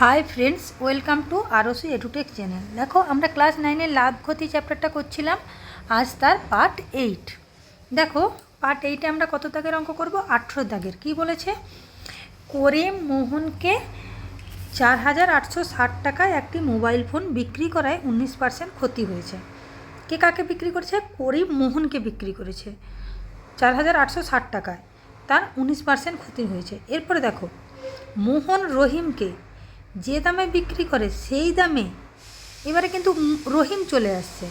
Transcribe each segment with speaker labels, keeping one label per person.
Speaker 1: High friends, welcome to ROC edutech channel. দেখো, আমরা class 9-এর লাভ ক্ষতি চ্যাপ্টারটা করছিলাম। আজ তার পার্ট 8। দেখো, পার্ট 8-এ আমরা কত দাগের অঙ্ক করব? 18 দাগের। কি বলেছে? করিম মোহনকে 4,860 টাকায় একটি মোবাইল ফোন বিক্রি করায় 19% ক্ষতি হয়েছে। কে কাকে বিক্রি করেছে? করিম মোহনকে বিক্রি করেছে 4,860 টাকায়, তার 19% ক্ষতি হয়েছে। এরপরে দেখো, মোহন রহিমকে যে দামে বিক্রি করে সেই দামে, এবারে কিন্তু রহিম চলে আসছে।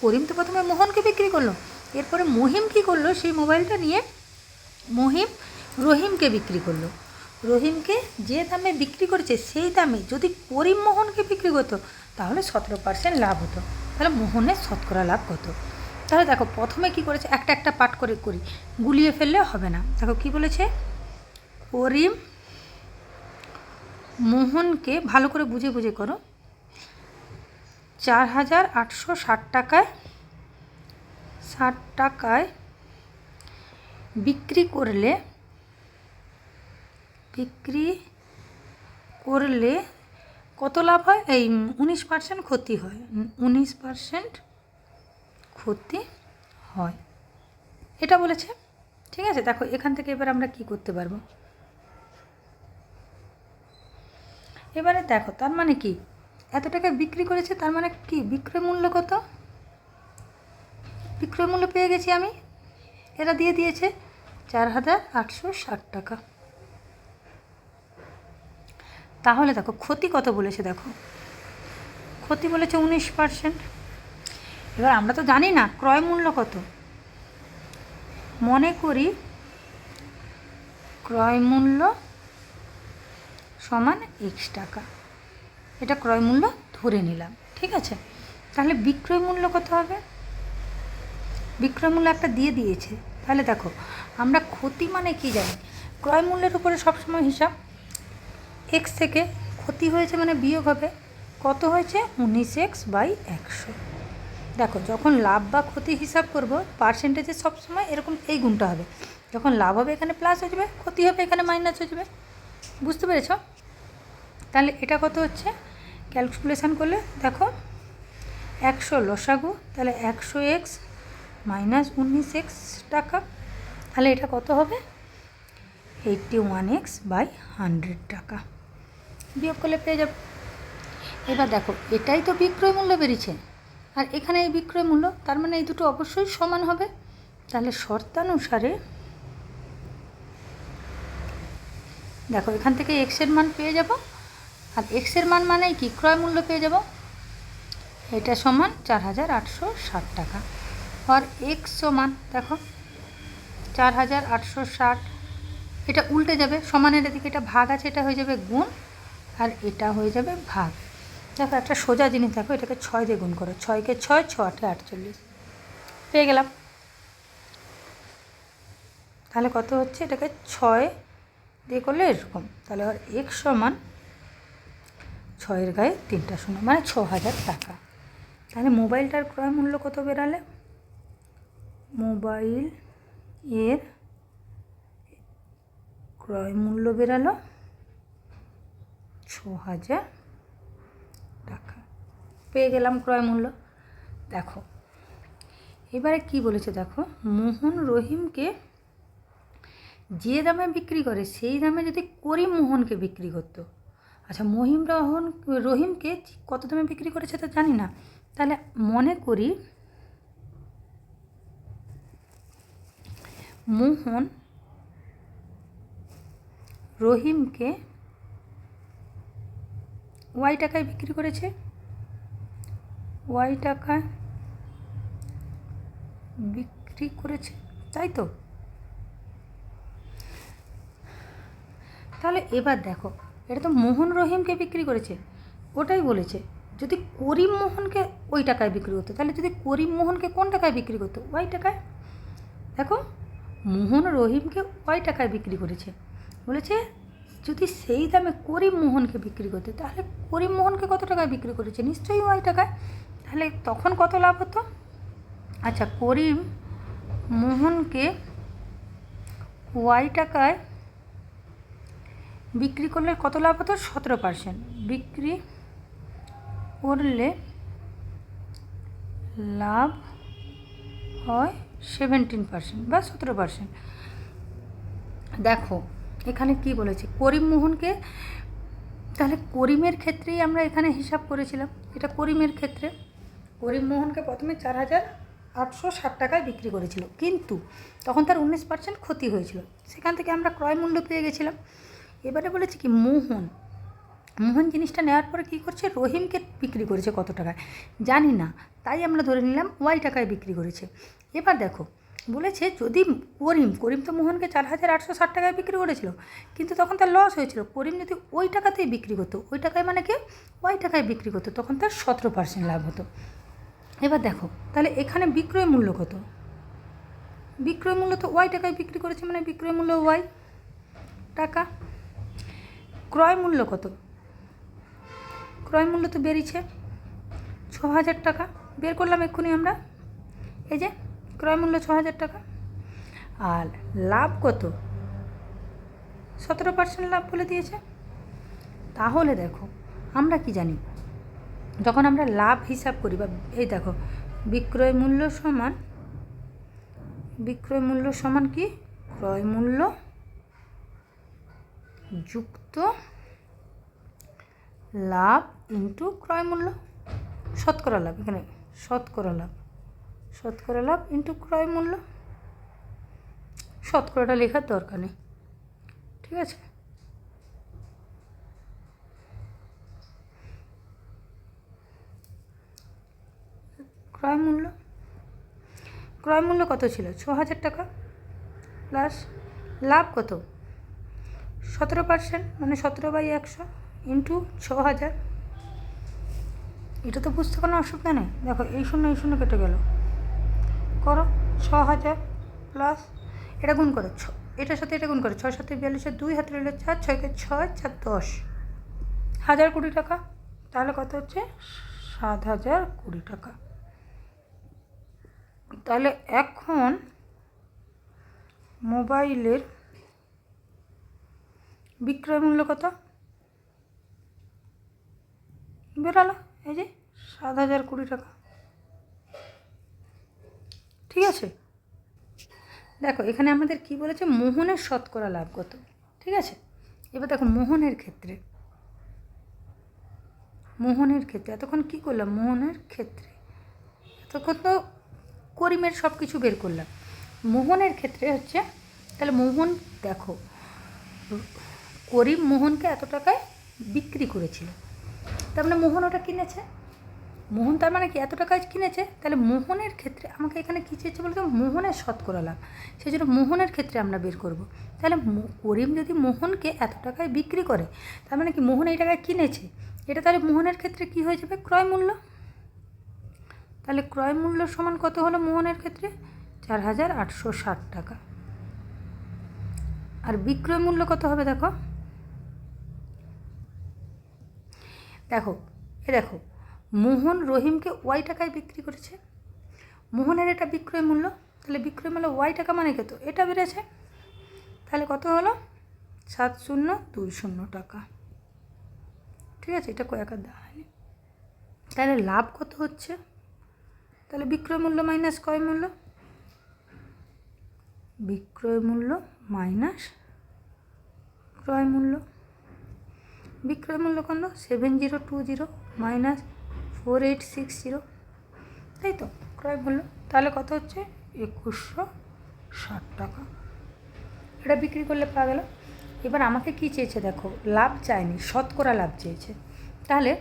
Speaker 1: করিম তো প্রথমে মোহনকে বিক্রি করলো, এরপরে মহিম কী করলো? সেই মোবাইলটা নিয়ে মহিম রহিমকে বিক্রি করলো। রহিমকে যে দামে বিক্রি করেছে সেই দামে যদি করিম মোহনকে বিক্রি করতো তাহলে 17% লাভ হতো। তাহলে মোহনের শতকরা লাভ কত? তাহলে দেখো, প্রথমে কি করেছে, একটা একটা পাঠ করে করি, গুলিয়ে ফেললে হবে না। দেখো কি বলেছে, করিম মোহনকে, ভালো করে বুঝে বুঝে করো, 4,860 টাকায় বিক্রি করলে কত লাভ হয়? এই 19% ক্ষতি হয়। 19% ক্ষতি হয়, এটা বলেছে। ঠিক আছে, দেখো এখান থেকে এবার আমরা কি করতে পারবো। এবারে দেখো, তার মানে কি, এত টাকা বিক্রি করেছে, তার মানে কি বিক্রয় মূল্য কত? বিক্রয় মূল্য পেয়ে গেছি আমি, এরা দিয়ে দিয়েছে 4,860 টাকা। তাহলে দেখো ক্ষতি কত বলেছে, দেখো ক্ষতি বলেছে 19%। এবার আমরা তো জানি না ক্রয় মূল্য কত। মনে করি ক্রয় মূল্য সমান x টাকা, এটা ক্রয় মূল্য ধরে নিলাম। ঠিক আছে, তাহলে বিক্রয় মূল্য কত হবে? বিক্রয় মূল্য একটা দিয়ে দিয়েছে। তাহলে দেখো, আমরা ক্ষতি মানে কি জানি? ক্রয় মূল্যের উপরে সবসময় হিসাব, x থেকে ক্ষতি হয়েছে মানে বিয়োগ হবে। কত হয়েছে? 19x/100। দেখো, যখন লাভ বা ক্ষতি হিসাব করব, পার্সেন্টেজে সবসময় এরকম এই গুণটা হবে। যখন লাভ হবে এখানে প্লাস হয়ে যাবে, ক্ষতি হবে এখানে মাইনাস হয়ে যাবে। বুঝতে পেরেছ? তাহলে এটা কত হচ্ছে ক্যালকুলেশান করলে? দেখো, 100 লসাগু, তাহলে 100x মাইনাস 19x টাকা, তাহলে এটা কত হবে? 81x/100 টাকা। বিয়োগ করলে পেয়ে যাব। এবার দেখো, এটাই তো বিক্রয় মূল্য বেরিয়েছে, আর এখানে এই বিক্রয় মূল্য, তার মানে এই দুটো অবশ্যই সমান হবে। তাহলে শর্তানুসারে দেখো, এখান থেকে এক্সের মান পেয়ে যাব, আর এক্সের মান মানেই কি ক্রয় মূল্য পেয়ে যাব। এটা সমান 4,860 টাকা, আর এক্স সমান, দেখো 4,860, এটা উল্টে যাবে, সমানের এদিকে এটা ভাগ আছে, এটা হয়ে যাবে গুণ, আর এটা হয়ে যাবে ভাগ। দেখো, একটা সোজা জিনিস, দেখো এটাকে 6 দিয়ে গুণ করো, 6কে 6, 6 8 48, পেয়ে গেলাম। তাহলে কত হচ্ছে? এটাকে 6 দিয়ে করলে এরকম। তাহলে আর x সমান 6-এর গায়ে 3টা শূন্য, মানে 6,000 টাকা। তাহলে মোবাইলটার ক্রয় মূল্য কত বেরালে? মোবাইল এর ক্রয় মূল্য বেরালো 6,000 টাকা। পেয়ে গেলাম ক্রয় মূল্য। দেখো এবারে কি বলেছে, দেখো মোহন রহিমকে যে দামে বিক্রি করে সেই দামে যদি করিম মোহনকে বিক্রি করতো। আচ্ছা, রহিমকে কত দামে বিক্রি করেছে তা জানি না। তাহলে মনে করি মোহন রহিমকে y টাকায় বিক্রি করেছে, y টাকায় বিক্রি করেছে, তাই তো? তাহলে এবার দেখো, এটা তো মোহন রহিমকে বিক্রি করেছে, ওটাই বলেছে যদি করিম মোহনকে ওই টাকায় বিক্রি করতো, তাহলে যদি করিম মোহনকে কোন টাকায় বিক্রি করতো? ওই টাকায়। দেখো, মোহন রহিমকে ওই টাকায় বিক্রি করেছে, বলেছে যদি সেই দামে করিম মোহনকে বিক্রি করতো, তাহলে করিম মোহনকে কত টাকায় বিক্রি করেছে? নিশ্চয়ই ওই টাকায়। তাহলে তখন কত লাভ হতো? আচ্ছা, করিম মোহনকে ওয়াই টাকায় বিক্রি করলে কত লাভ হতো? 17%। বিক্রি করলে লাভ হয় 17% বা 17%। দেখো এখানে কি বলেছে, করিম মোহনকে, তাহলে করিমের ক্ষেত্রেই আমরা এখানে হিসাব করেছিলাম, এটা করিমের ক্ষেত্রে। করিম মোহনকে প্রথমে 4,860 টাকায় বিক্রি করেছিল, কিন্তু তখন তার 19% ক্ষতি হয়েছিল, সেখান থেকে আমরা ক্রয় মূল্য পেয়ে গেছিলাম। এবারে বলেছে কি মোহন জিনিসটা নেওয়ার পরে কী করছে, রহিমকে বিক্রি করেছে কত টাকায় জানি না, তাই আমরা ধরে নিলাম ওয়াই টাকায় বিক্রি করেছে। এবার দেখো বলেছে যদি করিম তো মোহনকে 4,860 টাকায় বিক্রি করেছিল, কিন্তু তখন তার লস হয়েছিল। করিম যদি ওই টাকাতেই বিক্রি করতো, ওই টাকায় মানে কি ওয়াই টাকায় বিক্রি করতো, তখন তার 17% লাভ হতো। এবার দেখো তাহলে এখানে বিক্রয় মূল্য কত, বিক্রয় মূল্য তো ওয়াই টাকায় বিক্রি করেছে, মানে বিক্রয় মূল্য ওয়াই টাকা। ক্রয় মূল্য কত, ক্রয় মূল্য তো বেরিয়েছে 6,000 টাকা, বের করলাম এক্ষুনি আমরা, এই যে ক্রয় মূল্য 6,000 টাকা। আর লাভ কত, 17% লাভ বলে দিয়েছে। তাহলে দেখো আমরা কি জানি, যখন আমরা লাভ হিসাব করি, বা এই দেখো বিক্রয় মূল্য সমান কি ক্রয় মূল্য যুক্ত লাভ ইন্টু ক্রয় মূল্য, শতকরা লাভ, এখানে শতকরা লাভ ইন্টু ক্রয় মূল্য। শতকরাটা লেখার দরকার নেই, ঠিক আছে। ক্রয় মূল্য কত ছিল, 6,000 টাকা, প্লাস লাভ কত 17%, মানে 17/100 ইন্টু 6,000। এটা তো বুঝতে কোনো অসুবিধা নেই। দেখো এই শূন্য কেটে গেল, করো 6,000 প্লাস এটা গুণ করো, এটার সাথে এটা গুণ করো, 6 7 42, 2 হাতে রইল 4, 6 কে 6, 4 10, 1,020 টাকা। তাহলে কত হচ্ছে, 7,020 টাকা। তাহলে এখন মোবাইলের বিক্রয় মূল্য কত বেরালো, এই যে 7,020 টাকা, ঠিক আছে। দেখো এখানে আমাদের কি বলেছে, মোহনের শতকরা লাভ কত, ঠিক আছে। এবার দেখো মোহনের ক্ষেত্রে এতক্ষণ কী করলাম, মোহনের ক্ষেত্রে এতক্ষণ তো করিমের সব কিছু বের করলাম। মোহনের ক্ষেত্রে হচ্ছে, তাহলে মোহন দেখো করিম মোহনকে এত টাকায় বিক্রি করেছিল, তার মানে মোহন ওটা কিনেছে, মোহন তার মানে কি এত টাকায় কিনেছে। তাহলে মোহনের ক্ষেত্রে আমাকে এখানে কী চেয়েছে বলতে, মোহনের শতকরা লাভ, সেই জন্য মোহনের ক্ষেত্রে আমরা বের করব। তাহলে করিম যদি মোহনকে এত টাকায় বিক্রি করে, তার মানে কি মোহন এই টাকায় কিনেছে, এটা তাহলে মোহনের ক্ষেত্রে কি হয়ে যাবে, ক্রয় মূল্য। তাহলে ক্রয় মূল্য সমান কত হলো মোহনের ক্ষেত্রে, 4,860 টাকা। আর বিক্রয় মূল্য কত হবে, দেখো দেখো মোহন রহিমকে ওয়াই টাকায় বিক্রি করেছে, মোহনের এটা বিক্রয় মূল্য, তাহলে বিক্রয় মূল্য ওয়াই টাকা মানে কত, এটা বেড়েছে, তাহলে কত হলো 7,020 টাকা, ঠিক আছে। এটা কয়েকার দেওয়া হয়নি। তাহলে লাভ কত হচ্ছে, তাহলে বিক্রয় মূল্য মাইনাস ক্রয় মূল্য, বিক্রয় মূল্য মাইনাস ক্রয় মূল্য, বিক্রয় মূল্য কত 7,020 মাইনাস 4,860, তাই তো ক্রয় মূল্য। তাহলে কত হচ্ছে 2,160 টাকা, এটা বিক্রি করলে পাওয়া গেল। এবার আমাকে কি চেয়েছে, দেখো লাভ চায়নি, শতকরা লাভ চেয়েছে। তাহলে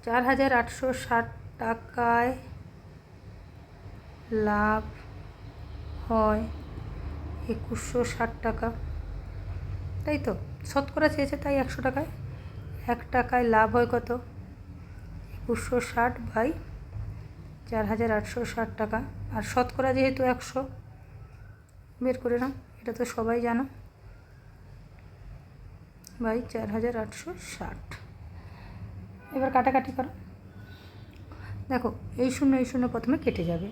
Speaker 1: 4,860 টাকায় লাভ হয় 2,160 টাকা, তাই তো। শতকরা চেয়েছে তাই 100 টাকায়, 1 টাকায় লাভ হয় কত, 260/4,860 টাকা। আর শতকরা যেহেতু 100, বের করে নাও, এটা তো সবাই জানো, বাই 4,860। এবার কাটাকাটি করো, দেখো এই শূন্য প্রথমে কেটে যাবে,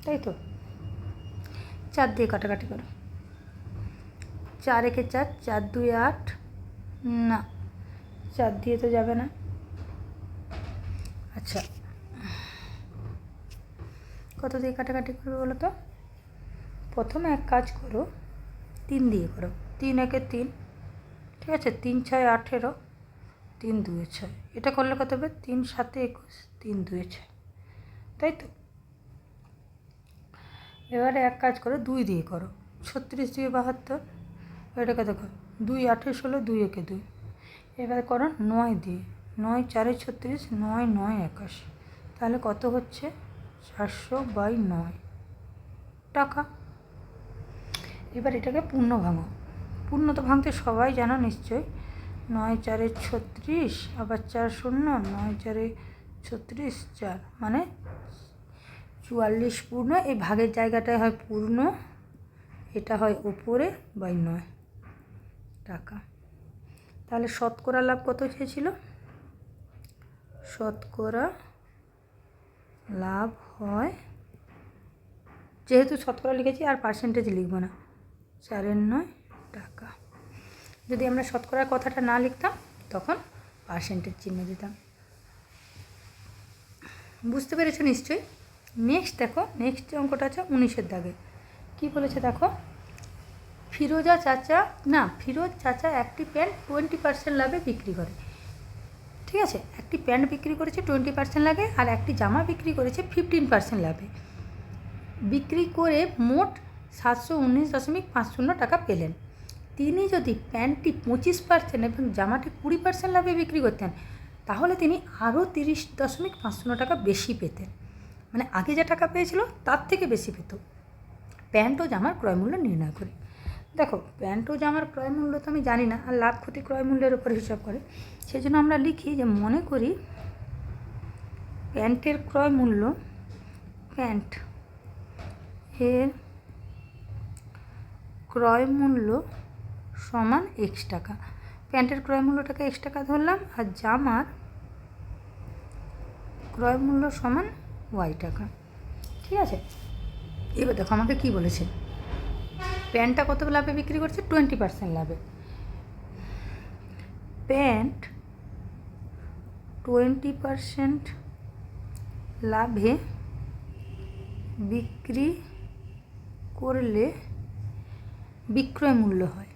Speaker 1: তাই তো। 4 দিয়ে কাটাকাটি করো, 4 একে 4, 4 2 8, না 4 দিয়ে তো যাবে না। আচ্ছা কত দিয়ে কাটাকাটি করবে বলো তো? প্রথমে এক কাজ করো, 3 দিয়ে করো। 3 একে 3, ঠিক আছে, 3 6 18, 3 2 6, এটা করলে কত হবে? 3 7 21, 3 2 6, তাই তো? এবারে এক কাজ করো, 2 দিয়ে করো। 36 2 72, এটা কত করো? 2 8 16, 2 একে 2। এবার করো 9 দিয়ে, 9 4 36, 9 9 81, তাহলে কত হচ্ছে? 400/9 টাকা। এবার এটাকে পূর্ণ ভাঙো। পূর্ণ তো ভাঙতে সবাই জানো নিশ্চয়ই। 9 4 36, আবার 4 0, 9 4 36 4, মানে 44 পূর্ণ। এই ভাগের জায়গাটায় হয় পূর্ণ, এটা হয় উপরে বাই 9 টাকা। তাহলে শতকরা লাভ কত চেয়েছিল? শতকরা লাভ হয়, যেহেতু শতকরা লিখেছি আর পার্সেন্টেজ লিখব না, 4/9 টাকা। যদি আমরা শতকরার কথাটা না লিখতাম তখন পার্সেন্টেজ চিহ্ন দিতাম। বুঝতে পেরেছো নিশ্চয়ই? নেক্সট দেখো, নেক্সট যে অঙ্কটা আছে 19-এর দাগে কী বলেছে দেখো। ফিরোজ চাচা একটি প্যান্ট 20% লাভে বিক্রি করে। ঠিক আছে, একটি প্যান্ট বিক্রি করেছে 20% লাভে, আর একটি জামা বিক্রি করেছে 15% লাভে। বিক্রি করে মোট 719.50 টাকা পেলেন। তিনি যদি প্যান্টটি 25% এবং জামাটি 20% লাভে বিক্রি করতেন তাহলে তিনি আরও 30.50 টাকা বেশি পেতেন। মানে আগে যে টাকা পেয়েছিল তার থেকে বেশি পেত। প্যান্ট ও জামার ক্রয় মূল্য নির্ণয় করে। দেখো, প্যান্ট ও জামার ক্রয় মূল্য তো আমি জানি না, আর লাভ ক্ষতি ক্রয় মূল্যের উপর হিসাব করে। সেই জন্য আমরা লিখি যে মনে করি প্যান্টের ক্রয় মূল্য, প্যান্ট এর ক্রয় মূল্য সমান x টাকা। প্যান্টের ক্রয় মূল্যটাকে x টাকা ধরলাম, আর জামার ক্রয় মূল্য সমান y টাকা। ঠিক আছে, এবার দেখো আমাকে কী বলেছে। প্যান্টটা কত লাভে বিক্রি করছে? 20% লাভে। প্যান্ট 20% লাভে বিক্রি করলে বিক্রয় মূল্য হয়।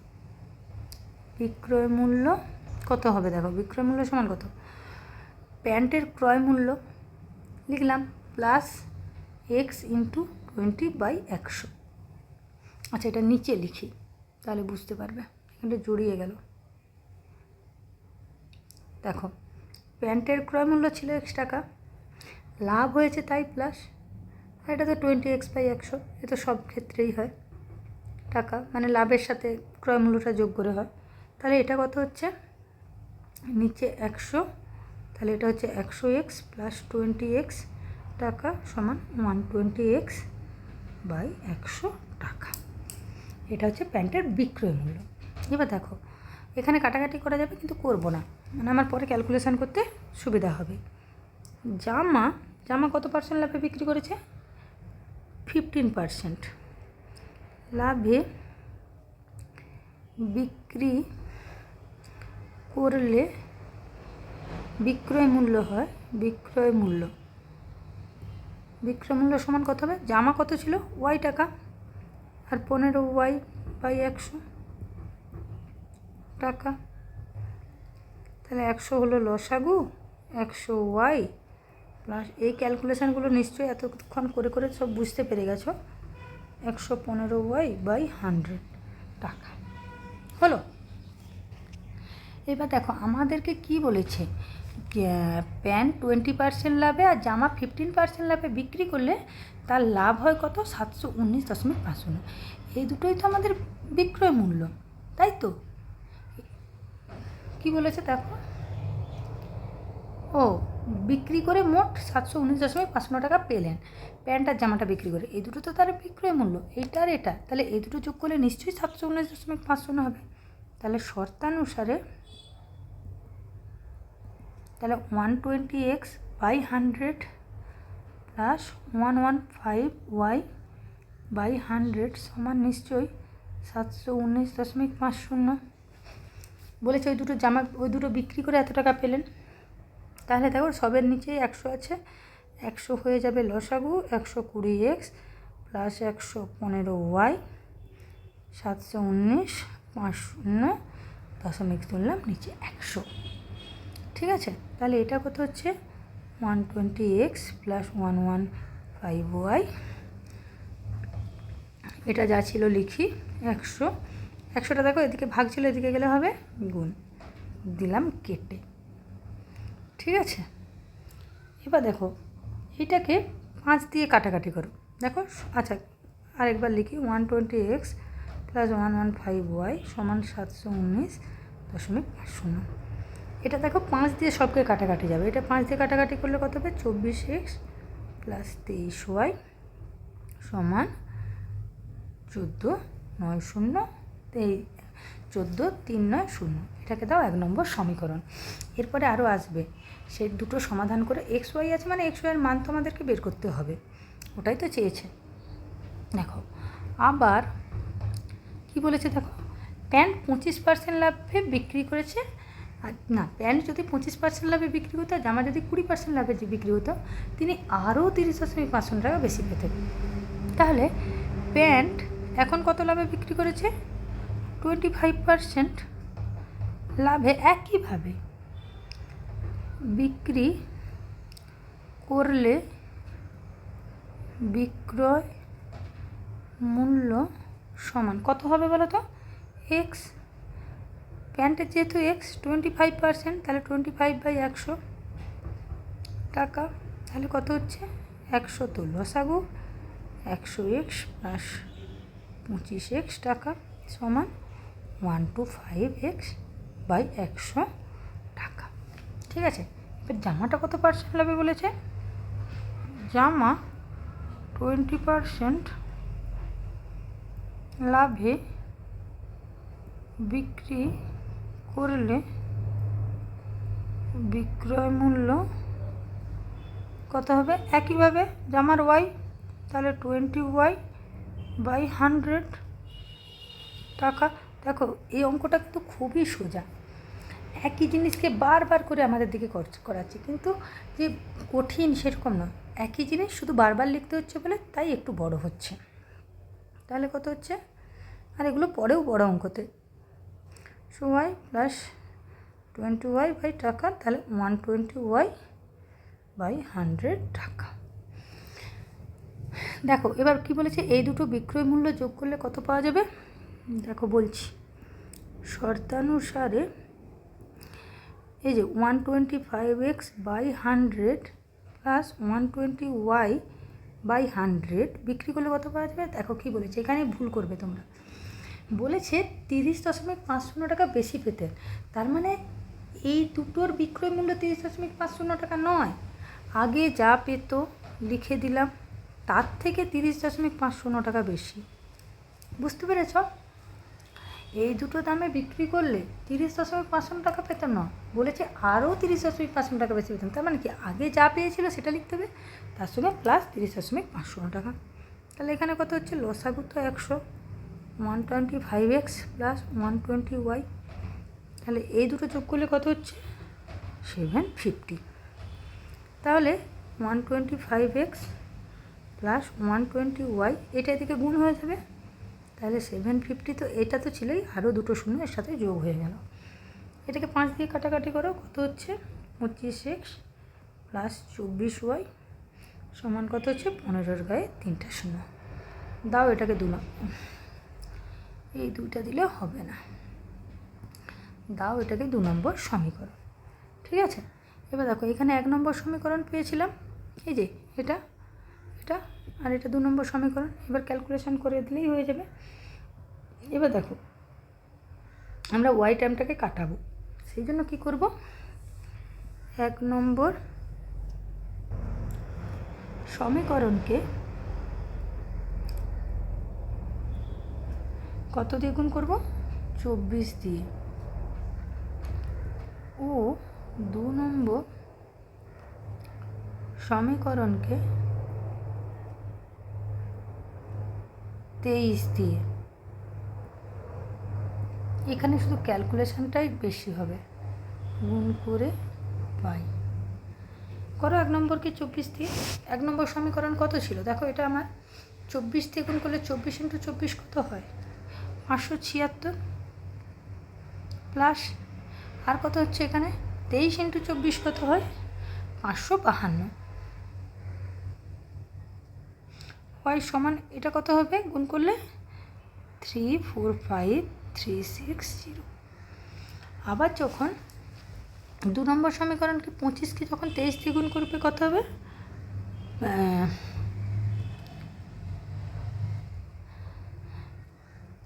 Speaker 1: বিক্রয় মূল্য কত হবে? দেখো, বিক্রয় মূল্য সমান কত? প্যান্টের ক্রয় মূল্য লিখলাম প্লাস x ইন্টু 20/100। আচ্ছা, এটা নিচে লিখি তাহলে বুঝতে পারবে, এখানটা জড়িয়ে গেল। দেখো, প্যান্টের ক্রয় মূল্য ছিল x টাকা, লাভ হয়েছে তাই প্লাস, এটা তো 20x/100, এ তো সব ক্ষেত্রেই হয় টাকা, মানে লাভের সাথে ক্রয় মূল্যটা যোগ করে হয়। তাহলে এটা কত হচ্ছে? নিচে 100, তাহলে এটা হচ্ছে 100x প্লাস 20x টাকা সমান 120x/100 টাকা। এটা হচ্ছে প্যান্টের বিক্রয় মূল্য। এবার দেখো, এখানে কাটাকাটি করা যাবে কিন্তু করব না, মানে আমার পরে ক্যালকুলেশন করতে সুবিধা হবে। জামা কত পার্সেন্ট লাভে বিক্রি করেছে? 15% লাভে বিক্রি করলে বিক্রয় মূল্য হয়, বিক্রয় মূল্য সমান কত হবে? জামা কত ছিল? y টাকা, আর 15y/100 টাকা। তাহলে 100 হলো লসাগু, 100y প্লাস, এই ক্যালকুলেশানগুলো নিশ্চয়ই এতক্ষণ করে করে সব বুঝতে পেরে গেছো। 115y/100 টাকা হলো। এবার দেখো আমাদেরকে কি বলেছে, প্যান্ট 20% লাভে আর জামা 15% লাভে বিক্রি করলে তার লাভ হয় কত? 719.50। এই দুটোই তো আমাদের বিক্রয় মূল্য, তাই তো? কি বলেছে দেখো, ও বিক্রি করে মোট 719.50 টাকা পেলেন প্যান্ট আর জামাটা বিক্রি করে। এই দুটো তো তার বিক্রয় মূল্য, এইটা আর এটা, তাহলে এই দুটো যোগ করলে নিশ্চয়ই 719.50 হবে। তাহলে শর্তানুসারে তাহলে 120x/100 প্লাস 115y/100 সমান নিশ্চয়ই 719.50 বলেছে ওই দুটো বিক্রি করে এত টাকা পেলেন। তাহলে দেখো সবের নিচেই 100 আছে, 100 হয়ে যাবে লসাগু 120x প্লাস 115y 719.50 তুললাম নিচে 100। ঠিক আছে, তাহলে এটা কত হচ্ছে 120x প্লাস 115y, এটা যা ছিল লিখি 100টা দেখো এদিকে ভাগ ছিল এদিকে গেলে হবে গুণ, দিলাম কেটে। ঠিক আছে, এবার দেখো এটাকে 5 দিয়ে কাটাকাটি করো। দেখো আচ্ছা আরেকবার লিখি 120x প্লাস 115y সমান 719.50। এটা দেখো 5 দিয়ে সবকে কাটাকাটি যাবে, এটা 5 দিয়ে কাটাকাটি করলে কত হবে 24x প্লাস 23y সমান 14,9,0 এটাকে দাও 1 নম্বর সমীকরণ। এরপরে আরও আসবে, সেই দুটো সমাধান করে এক্স ওয়াই আছে মানে এক্স ওয়াইয়ের মান তো আমাদেরকে বের করতে হবে, ওটাই তো চেয়েছে। দেখো আবার কি বলেছে, দেখো প্যান্ট 25% লাভে বিক্রি করেছে, আর না প্যান্ট যদি 25% লাভে বিক্রি হতো, জামা যদি 20% লাভে বিক্রি হতো, তিনি আরও 30.5 টাকা বেশি পেতেন। তাহলে প্যান্ট এখন কত লাভে বিক্রি করেছে 25% লাভে, একইভাবে বিক্রি করলে বিক্রয় মূল্য সমান কত হবে বলো তো এক্স, প্যান্টের যেহেতু এক্স 25%, তাহলে 25/100 টাকা, তাহলে কত হচ্ছে 100 তো লসাগু 100x প্লাস 25x টাকা সমান 125x/100 টাকা। ঠিক আছে, এবার জামাটা কত পার্সেন্ট লাভে বলেছে, জামা 20% লাভে বিক্রি করলে বিক্রয় মূল্য কত হবে, একইভাবে জামার ওয়াই, তাহলে 20y/100 টাকা। দেখো এই অঙ্কটা কিন্তু খুবই সোজা, একই জিনিসকে বারবার করে আমাদের দিকে করাচ্ছে, কিন্তু যে কঠিন সেরকম না, একই জিনিস শুধু বারবার লিখতে হচ্ছে বলে তাই একটু বড় হচ্ছে। তাহলে কত হচ্ছে, আর এগুলো পরেও বড় অঙ্কতে, y প্লাস 20y টাকা, তাহলে 120y/100 টাকা। দেখো এবার কি বলেছে, এই দুটো বিক্রয় মূল্য যোগ করলে কত পাওয়া যাবে, দেখো বলছি শর্তানুসারে এই যে 125x/100 প্লাস 120y/100 বিক্রি করলে কত পাওয়া যাবে। দেখো কী বলেছে, এখানে ভুল করবে তোমরা, বলেছে 30.50 টাকা বেশি পেতেন, তার মানে এই দুটোর বিক্রয় মূল্য 30.50 টাকা নয়, আগে যা পেত লিখে দিলাম তার থেকে 30.50 টাকা বেশি। বুঝতে পেরেছ, এই দুটো দামে বিক্রি করলে 30.50 টাকা পেতেন না, বলেছে আরও 30.50 টাকা বেশি পেতেন, তার মানে কি আগে যা পেয়েছিল সেটা লিখতে হবে, তার সঙ্গে প্লাস 30.50 টাকা। তাহলে এখানে কত হচ্ছে, লসাগু তো 100, 125x প্লাস 120y, তাহলে এই দুটো যোগ করলে কত হচ্ছে 750। তাহলে 125x প্লাস 120y এটা এদিকে গুণ হয়ে যাবে, তাহলে 750, তো এটা তো ছিলই, আরও দুটো শূন্য এর সাথে যোগ হয়ে গেল। এটাকে 5 দিয়ে কাটাকাটি করো, কত হচ্ছে 25x প্লাস 24y সমান কত হচ্ছে 15-এর গায়ে 3টা শূন্য, দাও এটাকে 2 নম্বর, এই 2টা দিলে হবে না, দাও এটাকে 2 নম্বর সমীকরণ। ঠিক আছে, এবার দেখো এখানে 1 নম্বর সমীকরণ পেয়েছিলাম, এই যে এটা এটা আর এটা 2 নম্বর সমীকরণ, এবার ক্যালকুলেশন করে দিলেই হয়ে যাবে। এবার দেখো আমরা ওয়াই টাইমটাকে কাটাবো, সেই জন্য কী করব, 1 নম্বর সমীকরণকে কত দিয়ে গুণ করব 24 দিয়ে, ও 2 নম্বর সমীকরণকে 23 দিয়ে। এখানে শুধু ক্যালকুলেশনটাই বেশি হবে, গুণ করে পাই। করো 1 নম্বরকে 24 দিয়ে। 1 নম্বর সমীকরণ কত ছিল দেখো, এটা আমার 24 দিয়ে গুণ করলে 24 × 24 কত হয় 576, প্লাস আর কত হচ্ছে এখানে 23 × 24 কত হয় 552। ওয়াই সমান এটা কত হবে গুণ করলে 345360। আবার যখন 2 নম্বর সমীকরণকে 25কে যখন 23 দিয়ে গুণ করবে কত হবে,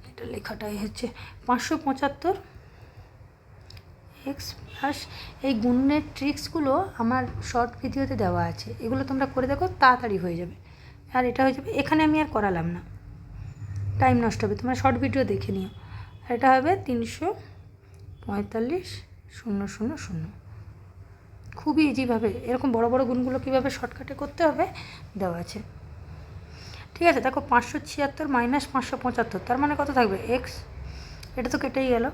Speaker 1: এটা লেখাটাই হচ্ছে 575 এক্স প্লাস। এই গুণের ট্রিক্সগুলো আমার শর্ট ভিডিওতে দেওয়া আছে, এগুলো তোমরা করে দেখো, তাড়াতাড়ি হয়ে যাবে। আর এটা হয়ে যাবে, এখানে আমি আর করালাম না, টাইম নষ্ট হবে, তোমরা শর্ট ভিডিও দেখে নিও। আর এটা হবে 345,000। খুবই ইজিভাবে এরকম বড় বড় গুণগুলো কীভাবে শর্টকাটে করতে হবে দেওয়া আছে। ঠিক আছে, দেখো 576 মাইনাস 575, তার মানে কত থাকবে এক্স, এটা তো কেটেই গেল।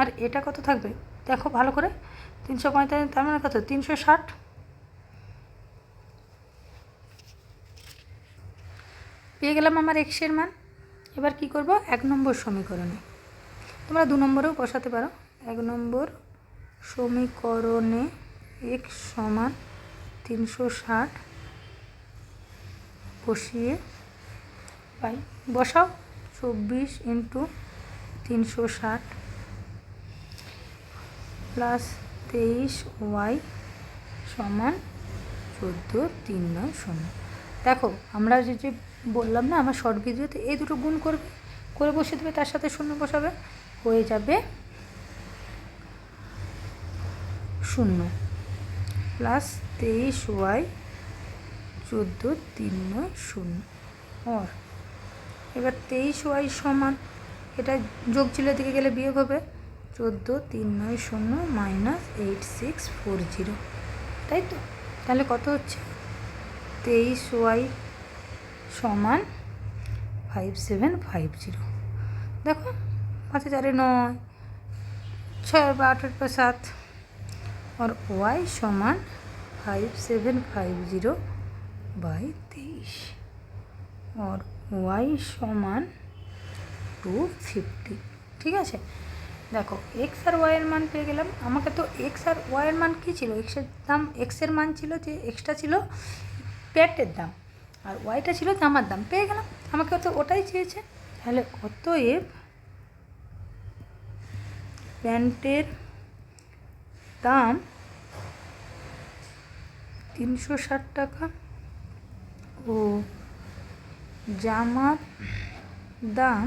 Speaker 1: আর এটা কত থাকবে দেখো ভালো করে, 345, তার মানে কত 360। পেয়ে গেলাম আমার এক্সের মান। এবার কি করব, 1 নম্বর সমীকরণে, তোমরা 2 নম্বরেও বসাতে পারো। 1 নম্বর সমীকরণে এক্স সমান 360 বসিয়ে পাই, বসাও 24 × 360 প্লাস 23 ওয়াই সমান 14390। দেখো আমরা যে বললাম না আমার শর্ট ভিডিওতে, এই দুটো গুণ করবে, করে বসে দেবে, তার সাথে শূন্য বসাবে, হয়ে যাবে 0 প্লাস 23 ওয়াই 14390। আর এবার 23 ওয়াই সমান, এটা যোগ চিহ্নের দিকে গেলে বিয়োগ হবে, 14390 মাইনাস 8640, তাই তো? তাহলে কত হচ্ছে 23 ওয়াই সমান 5750। দেখো 5 4 9, 6 8 8 7, और y সমান 5750/23, और y সমান 250। ঠিক আছে, দেখো এক্স আর ওয়াইয়ের মান পেয়ে গেলাম। আমাকে তো এক্স আর ওয়াইয়ের মান কী ছিল, এক্সের দাম, এক্সের মান ছিল যে এক্সটা ছিল প্যান্টের দাম, আর ওয়াইটা ছিল জামার দাম, পেয়ে গেলাম। আমাকে তো ওটাই চেয়েছে, তাহলে অতএব প্যান্টের দাম 360 টাকা ও জামার দাম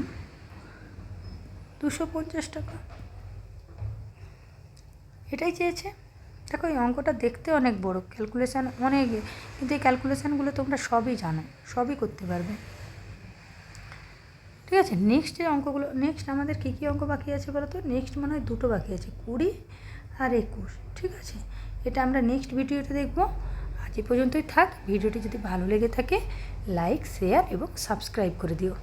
Speaker 1: 250 টাকা, এটাই চেয়েছে। দেখো এই অঙ্কটা দেখতে অনেক বড়, ক্যালকুলেশান অনেক, কিন্তু এই ক্যালকুলেশানগুলো তোমরা সবই জানো, সবই করতে পারবে। ঠিক আছে, নেক্সট যে অঙ্কগুলো, নেক্সট আমাদের কী কী অঙ্ক বাকি আছে বলো তো? নেক্সট মনে হয় 2টো বাকি আছে, 20 আর 21। ঠিক আছে, এটা আমরা নেক্সট ভিডিওতে দেখব। আজ এ পর্যন্তই থাক। ভিডিওটি যদি ভালো লেগে থাকে লাইক, শেয়ার এবং সাবস্ক্রাইব করে দিও।